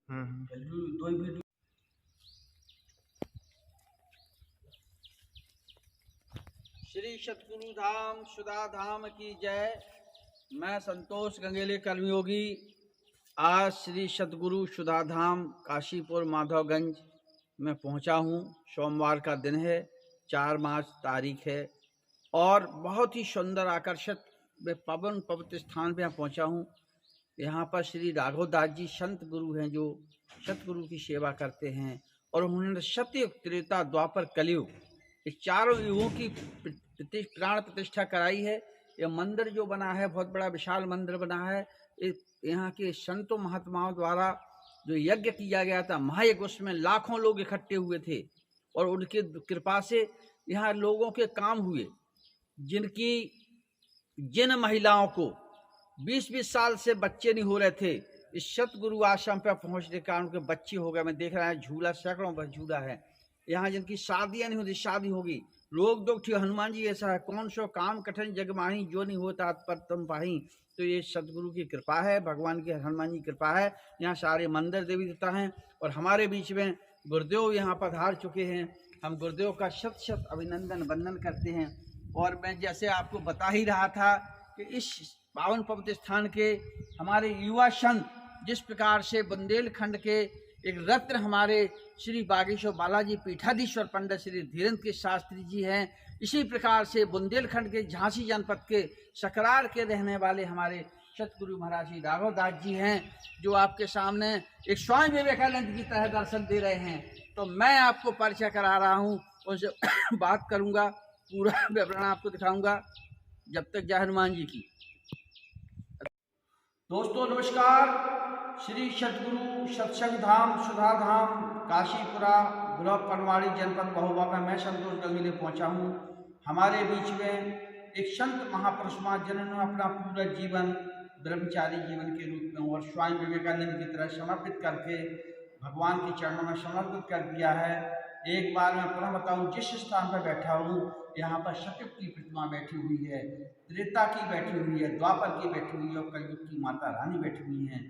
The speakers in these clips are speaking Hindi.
दो ही वीडियो। श्री सतगुरु धाम सुधा धाम की जय। मैं संतोष गंगेले कर्मयोगी आज श्री सतगुरु सुधा धाम काशीपुर माधवगंज में पहुंचा हूं। सोमवार का दिन है, 4 मार्च तारीख है और बहुत ही सुंदर आकर्षक पवन पवित्र स्थान पे पहुंचा हूं। यहाँ पर श्री राघव दास जी संत गुरु हैं जो सतगुरु की सेवा करते हैं और उन्होंने सतयुग, त्रेता, द्वापर, कलयुग इस चारों युगों की प्राण प्रतिष्ठा कराई है। यह मंदिर जो बना है बहुत बड़ा विशाल मंदिर बना है। यहाँ के संतों महात्माओं द्वारा जो यज्ञ किया गया था, महायज्ञ, उसमें लाखों लोग इकट्ठे हुए थे और उनकी कृपा से यहाँ लोगों के काम हुए। जिन महिलाओं को 20-20 साल से बच्चे नहीं हो रहे थे, इस सतगुरु आश्रम पर पहुंचने के कारण उनके बच्चे हो गए। मैं देख रहा है झूला, सैकड़ों पर झूला है। यहाँ जिनकी शादियां नहीं होती, शादी होगी। लोग दो हनुमान जी ऐसा है, कौन सो काम कठिन जग माही, जो नहीं होता पर तुम पाही। तो ये सतगुरु की कृपा है, भगवान की, हनुमान जी की कृपा है। यहाँ सारे मंदिर देवी देवता हैं और हमारे बीच में गुरुदेव यहाँ पधार चुके हैं। हम गुरुदेव का शत शत अभिनंदन वंदन करते हैं। और मैं जैसे आपको बता ही रहा था कि इस पावन पवित्र स्थान के हमारे युवा संत जिस प्रकार से बुंदेलखंड के एक रत्न हमारे श्री बागेश्वर बालाजी पीठाधीश्वर पंडित श्री धीरेन्द्र के शास्त्री जी हैं, इसी प्रकार से बुंदेलखंड के झांसी जनपद के सकरार के रहने वाले हमारे सतगुरु महाराज श्री राघव दास जी हैं, जो आपके सामने एक स्वामी विवेकानंद की तरह दर्शन दे रहे हैं। तो मैं आपको परिचय करा रहा हूँ, उनसे बात करूँगा, पूरा विवरण आपको दिखाऊंगा। जब तक जय हनुमान जी की। दोस्तों नमस्कार। श्री सतगुरु सत्संग धाम सुधा धाम काशीपुरा ब्लॉक पनवाड़ी जनपद महोबा में मैं संतोष गंगेले पहुंचा हूं। हमारे बीच में एक संत महापुरुष जिन्होंने अपना पूरा जीवन ब्रह्मचारी जीवन के रूप में और स्वामी विवेकानंद की तरह समर्पित करके भगवान के चरणों में समर्पित कर दिया है। एक बार मैं पुनः बताऊं, जिस स्थान पर बैठा हूँ यहाँ पर सतयुग की प्रतिमा बैठी हुई है, त्रेता की बैठी हुई है, द्वापर की बैठी हुई है और कलयुग की माता रानी बैठी हुई हैं।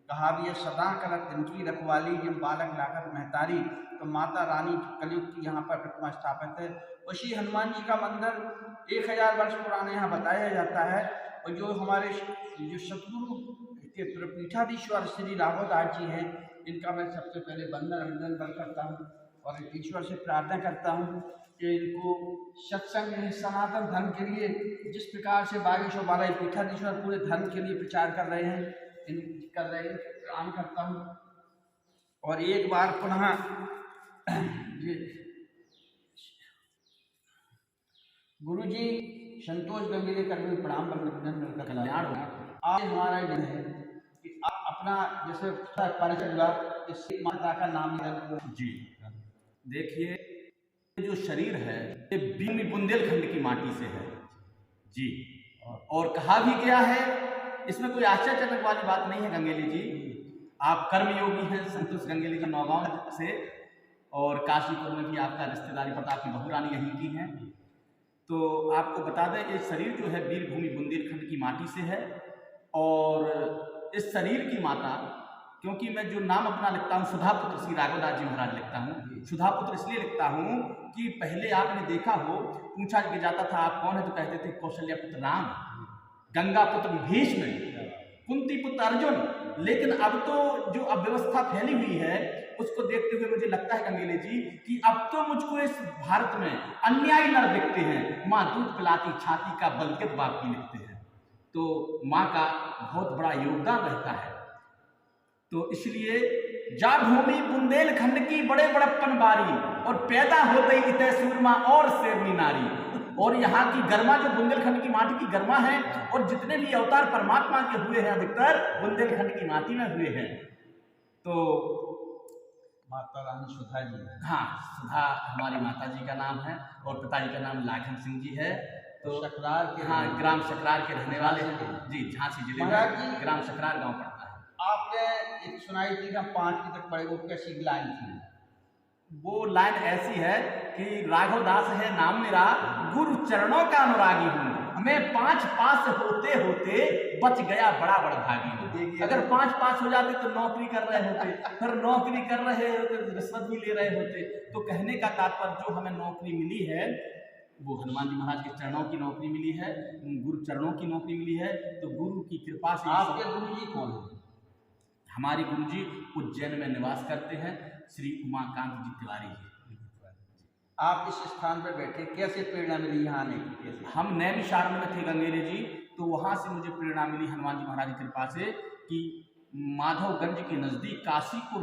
कहा भी है सदा करत इनकी रखवाली, जिन बालक लागत महतारी। तो माता रानी कलयुग की यहाँ पर प्रतिमा स्थापित है। उसी हनुमान जी का मंदिर 1000 वर्ष पुराना यहाँ बताया जाता है। और जो हमारे जो सतगुरु के पीठाधीश्वर श्री राघव दास जी हैं, इनका मैं सबसे पहले वंदन अभिनंदन करता हूँ और ईश्वर से प्रार्थना करता हूँ कि इनको सत्संग सनातन धर्म के लिए जिस प्रकार से बागेश्वर बालाजी पीठाधीश्वर पूरे धर्म के लिए प्रचार कर रहे हैं, काम करता हूँ। और एक बार पुनः गुरु जी संतोष गंगेले कर्मी प्रणाम का कल्याण हो। आज हमारा दिन है कि आप अपना जैसे परिचय हुआ, इससे माता का नाम जी। देखिए, जो शरीर है ये भूमि बुंदेलखंड की माटी से है जी। और कहा भी गया है, इसमें कोई आश्चर्यजनक वाली बात नहीं है। गंगेले जी, आप कर्मयोगी हैं, संतोष गंगेले जी नौगांव से, और काशीपुर में भी आपका रिश्तेदारी प्रताप की बहू रानी यहीं की हैं। तो आपको बता दें, ये शरीर जो है वीरभूमि बुंदेलखंड की माटी से है। और इस शरीर की माता, क्योंकि मैं जो नाम अपना लिखता हूँ सुधा पुत्र श्री राघव दास जी महाराज लिखता हूँ। सुधा पुत्र इसलिए लिखता हूँ कि पहले आपने देखा हो, पूछा जाता था आप कौन है, तो कहते थे कौशल्या पुत्र राम, गंगा पुत्र भीष्म, कुंती पुत्र अर्जुन। लेकिन अब तो जो अव्यवस्था फैली हुई है उसको देखते हुए मुझे लगता है गंगेले जी कि अब तो मुझको इस भारत में अन्यायी नर दिखते हैं। माँ दूध पिलाती छाती का बलकित बाप की लिखते हैं। तो माँ का बहुत बड़ा योगदान रहता है। तो इसलिए जा भूमि बुंदेलखंड की बड़े बड़प्पन बारी, और पैदा होते ही इतने सूरमा और शेरनी नारी। और यहाँ की गर्मा जो बुंदेलखंड की माटी की गर्मा है, और जितने भी अवतार परमात्मा के हुए हैं अधिकतर बुंदेलखंड की माटी में हुए हैं। तो माता रानी सुधा जी, हाँ, सुधा हमारी माता जी का नाम है और पिताजी का नाम लाखन सिंह जी है। तो सकरार के, हाँ, ग्राम सकरार के रहने वाले हैं जी, झांसी जिले में ग्राम सकरार गांव पड़ता है। आपने एक सुनाई थी कि 5वीं तक पढ़े, वो कैसी लाइन थी? वो लाइन ऐसी है कि राघव दास है नाम मेरा, गुरु चरणों का अनुरागी हूँ, मैं 5 पास होते होते बच गया बड़ा भागी। अगर 5 पास हो जाते तो नौकरी कर रहे होते, फिर नौकरी कर रहे होते तो रिश्वत भी ले रहे होते। तो कहने का तात्पर्य जो हमें नौकरी मिली है वो हनुमान जी महाराज के चरणों की नौकरी मिली है, गुरु चरणों की नौकरी मिली है। तो गुरु की कृपा से। आपके गुरु जी कौन है? हमारे गुरु जी उज्जैन में निवास करते हैं, श्री उमाकांत जी तिवारी जी। आप इस स्थान पर बैठे, कैसे प्रेरणा मिली यहाँ आने की? कैसे? हम नैमिषारण्य में थे गंगेरे जी, तो वहाँ से मुझे प्रेरणा मिली हनुमान जी महाराज की कृपा से कि माधवगंज के नज़दीक काशीपुर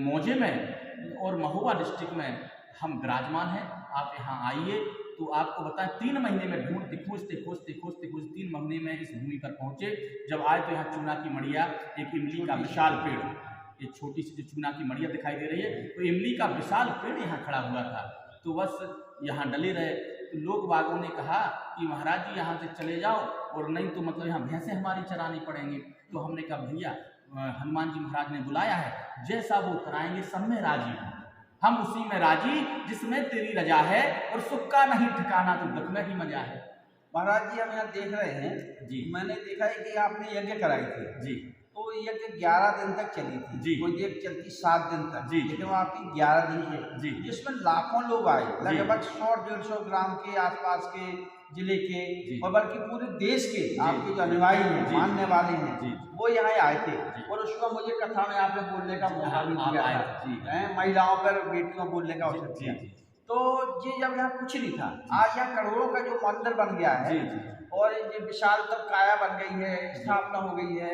मौजे में और महोबा डिस्ट्रिक्ट में हम विराजमान हैं। आप यहाँ आइए। तो आपको बताएं 3 महीने में ढूंढते खोजते 3 महीने में इस भूमि पर पहुँचे। जब आए तो यहाँ चूना की मड़िया, एक इमली का विशाल पेड़, एक छोटी सी जो चूना की मड़िया दिखाई दे रही है, तो इमली का विशाल पेड़ यहाँ खड़ा हुआ था। तो बस यहाँ डले रहे। तो लोग बागों ने कहा कि महाराज जी यहाँ से चले जाओ, और नहीं तो मतलब यहाँ भैंसें हमारी चरानी पड़ेंगी। तो हमने कहा भैया हनुमान जी महाराज ने बुलाया है, जैसा वो कराएंगे सब में राजी हूँ, हम उसी में राजी जिसमें तेरी रजा है, और सुख का नहीं ठिकाना तो दुख में ही मजा है। महाराज जी हम यहाँ देख रहे हैं जी, मैंने देखा है कि आपने यज्ञ कराई थी जी, तो यज्ञ 11 दिन तक चली थी जी, कोई यज्ञ चलती 7 दिन तक जी, लेकिन वो आपकी 11 दिन है जी, जिसमें लाखों लोग आए, लगभग 100-150 ग्राम के आसपास के जिले के और बल्कि पूरे देश के आपके जो अनुयायी हैं, मानने वाले हैं, वो यहाँ आए थे। और उसको मुझे कथा में आपने बोलने का मौका भी दिया था, महिलाओं पर बेटियों बोलने का अवसर दिया। तो ये जब यहाँ कुछ नहीं था, आज यहाँ करोड़ों का जो मंदिर बन गया है और ये विशाल तब काया बन गई है, स्थापना हो गई है।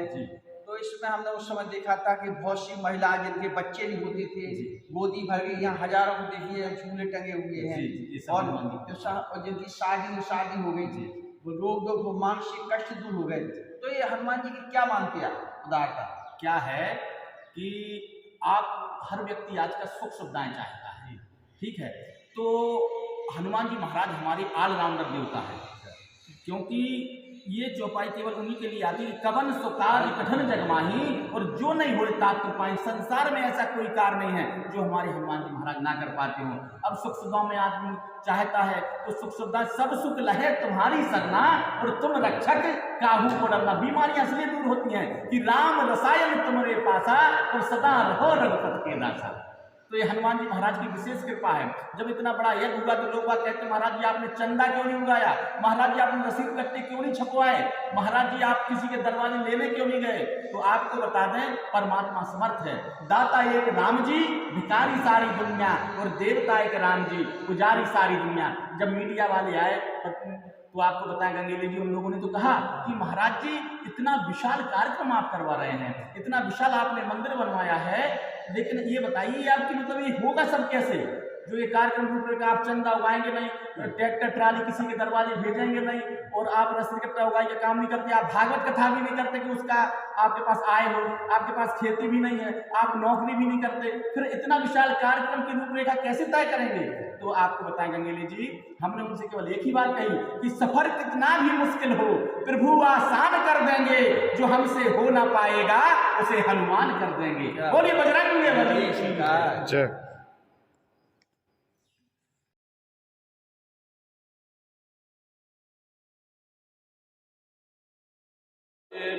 तो इसमें हमने उस समय देखा था कि बहुत सी महिलाएं जिनके बच्चे नहीं होते थे, गोदी भर गई। यहाँ हजारों को देखिए झूले टंगे हुए हैं और जिनकी शादी हो गई थी, वो रोग दो वो मानसिक कष्ट दूर हो गए। तो ये हनुमान जी की क्या मानते हैं उदारता क्या है कि आप हर व्यक्ति आज का सुख सुविधाएं चाहता है, ठीक है। तो हनुमान जी महाराज हमारे ऑलराउंडर देवता है, क्योंकि ये चौपाई केवल उन्हीं के लिए आती है। कवन सो कार्य कठिन जगमाही, और जो नहीं हो तात पाए। संसार में ऐसा कोई कार्य नहीं है जो हमारे हनुमान जी महाराज ना कर पाते हो। अब सुख सुविधा में आदमी चाहता है तो सुख सुविधा सब सुख लहे तुम्हारी सरना, और तुम रक्षक काहू को डरना। बीमारियां इसलिए दूर होती हैं कि राम रसायन तुम्हारे पासा, और सदा रहो रघुपत के दासा। तो ये हनुमान जी महाराज की विशेष कृपा है। जब इतना बड़ा यज्ञ हुआ तो लोग बात कहते महाराज जी आपने चंदा क्यों नहीं उगाया, महाराज जी आपने रसीद कट्टे क्यों नहीं छपवाए, महाराज जी आप किसी के दरवाजे लेने क्यों नहीं गए। तो आपको बता दें परमात्मा समर्थ है। दाता एक राम जी, भिखारी सारी दुनिया, और देवता एक राम जी, पुजारी सारी दुनिया। जब मीडिया वाले आए तो आपको बताएं गंगेले जी, उन लोगों ने तो कहा कि महाराज जी इतना विशाल कार्यक्रम आप करवा रहे हैं, इतना विशाल आपने मंदिर बनवाया है, लेकिन ये बताइए आपकी मतलब ये होगा सब कैसे? जो ये कार्यक्रम रूपरेखा आप चंदा उगाएंगे नहीं, ट्रैक्टर ट्राली किसी के दरवाजे भेजेंगे नहीं, और आप रस्सी कट्टा उगाई का काम नहीं करते, आप भागवत कथा भी नहीं करते कि उसका आपके पास आय हो, आपके पास खेती भी नहीं है, आप नौकरी भी नहीं करते, फिर इतना विशाल कार्यक्रम की रूपरेखा कैसे तय करेंगे? तो आपको बताएं गंगेले जी, हमने उनसे केवल एक ही बात कही कि सफर कितना भी मुश्किल हो प्रभु आसान कर देंगे, जो हमसे हो ना पाएगा उसे हनुमान कर देंगे। बोलिए बजरंग बली जय।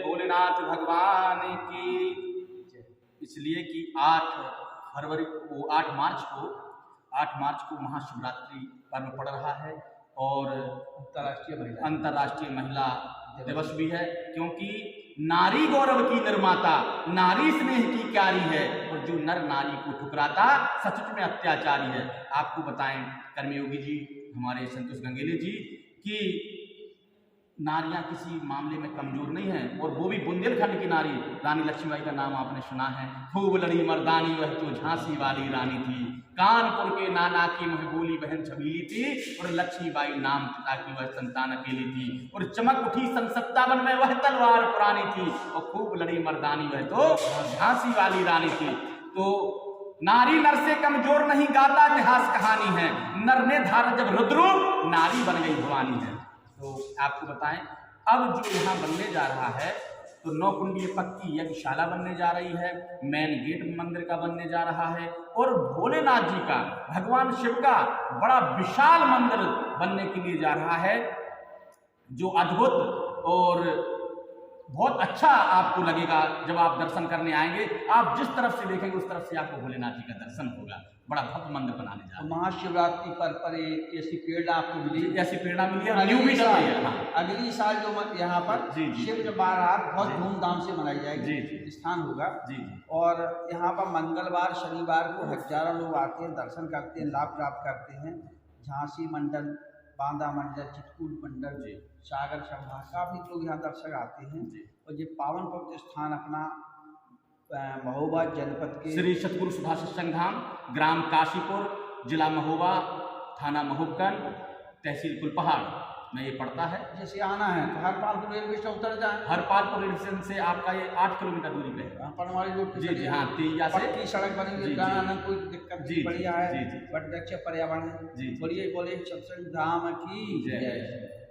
भोलेनाथ भगवान की। इसलिए कि 8 मार्च को महाशिवरात्रि पर्व पड़ रहा है, और अंतर्राष्ट्रीय महिला दिवस भी है, क्योंकि नारी गौरव की निर्माता, नारी स्नेह की क्यारी है, और जो नर नारी को ठुकराता सचमुच में अत्याचारी है। आपको बताएं कर्मयोगी जी, हमारे संतोष गंगेले जी, कि नारियां किसी मामले में कमजोर नहीं है, और वो भी बुंदेलखंड की नारी रानी लक्ष्मीबाई का नाम आपने सुना है। खूब लड़ी मर्दानी वह तो झांसी वाली रानी थी, कानपुर के नाना की महबूली बहन छबीली थी, और लक्ष्मीबाई नाम पिता की वह संतान अकेली थी, और चमक उठी सन 57 में वह तलवार पुरानी थी, और खूब लड़ी मर्दानी वह तो झांसी वाली रानी थी। तो नारी नर से कमजोर नहीं, गाता इतिहास कहानी है, नर ने धारा जब रुद्र नारी बन गई भवानी है। तो आपको बताएं अब जो यहाँ बनने जा रहा है, तो 9 कुंडीय पक्की यज्ञशाला बनने जा रही है, मेन गेट मंदिर का बनने जा रहा है, और भोलेनाथ जी का, भगवान शिव का बड़ा विशाल मंदिर बनने के लिए जा रहा है। जो अद्भुत और बहुत अच्छा आपको लगेगा जब आप दर्शन करने आएंगे। आप जिस तरफ से देखेंगे उस तरफ से आपको भोलेनाथ जी का दर्शन होगा। बड़ा भव्य मंदिर बनाने जा रहे हैं। महाशिवरात्रि पर एक ऐसी प्रेरणा आपको मिली, ऐसी प्रेरणा मिली है, न्यू भी चल रही है। हाँ। अगली साल जो यहाँ पर जी, जी, शिव बारात बहुत जी, धूमधाम से मनाई जी, जाएगी, जी। स्थान होगा। जी जी और यहाँ पर मंगलवार शनिवार को हजारों लोग आते हैं, दर्शन करते हैं, लाभ प्राप्त करते हैं। झांसी मंडल, बांदा मंडल, चित्रकूट मंडल, जी। सागर संभाग काफ़ी लोग यहाँ दर्शक आते हैं। जी। और ये पावन पवित्र स्थान अपना महोबा जनपद के श्री सतगुरु सुधा सत्संग धाम, ग्राम काशीपुर, जिला महोबा, थाना महोबगंज, तहसील कुलपहाड़ में ये पड़ता है। जैसे आना है तो हरपालपुर रेलवे स्टेशन उतर जाए, हरपालपुर रेलवे स्टेशन से आपका ये 8 किलोमीटर दूरी पे है। पनवाड़ी रोड जी जी हाँ, तेलिया से पक्की सड़क बनी जी, हुई, जी। जाना आना कोई दिक्कत जी, नहीं, बढ़िया है। जी, जी। बट पर्यावरण है। जी, जी। बोलिए बोले सत्संग धाम की जय। जय।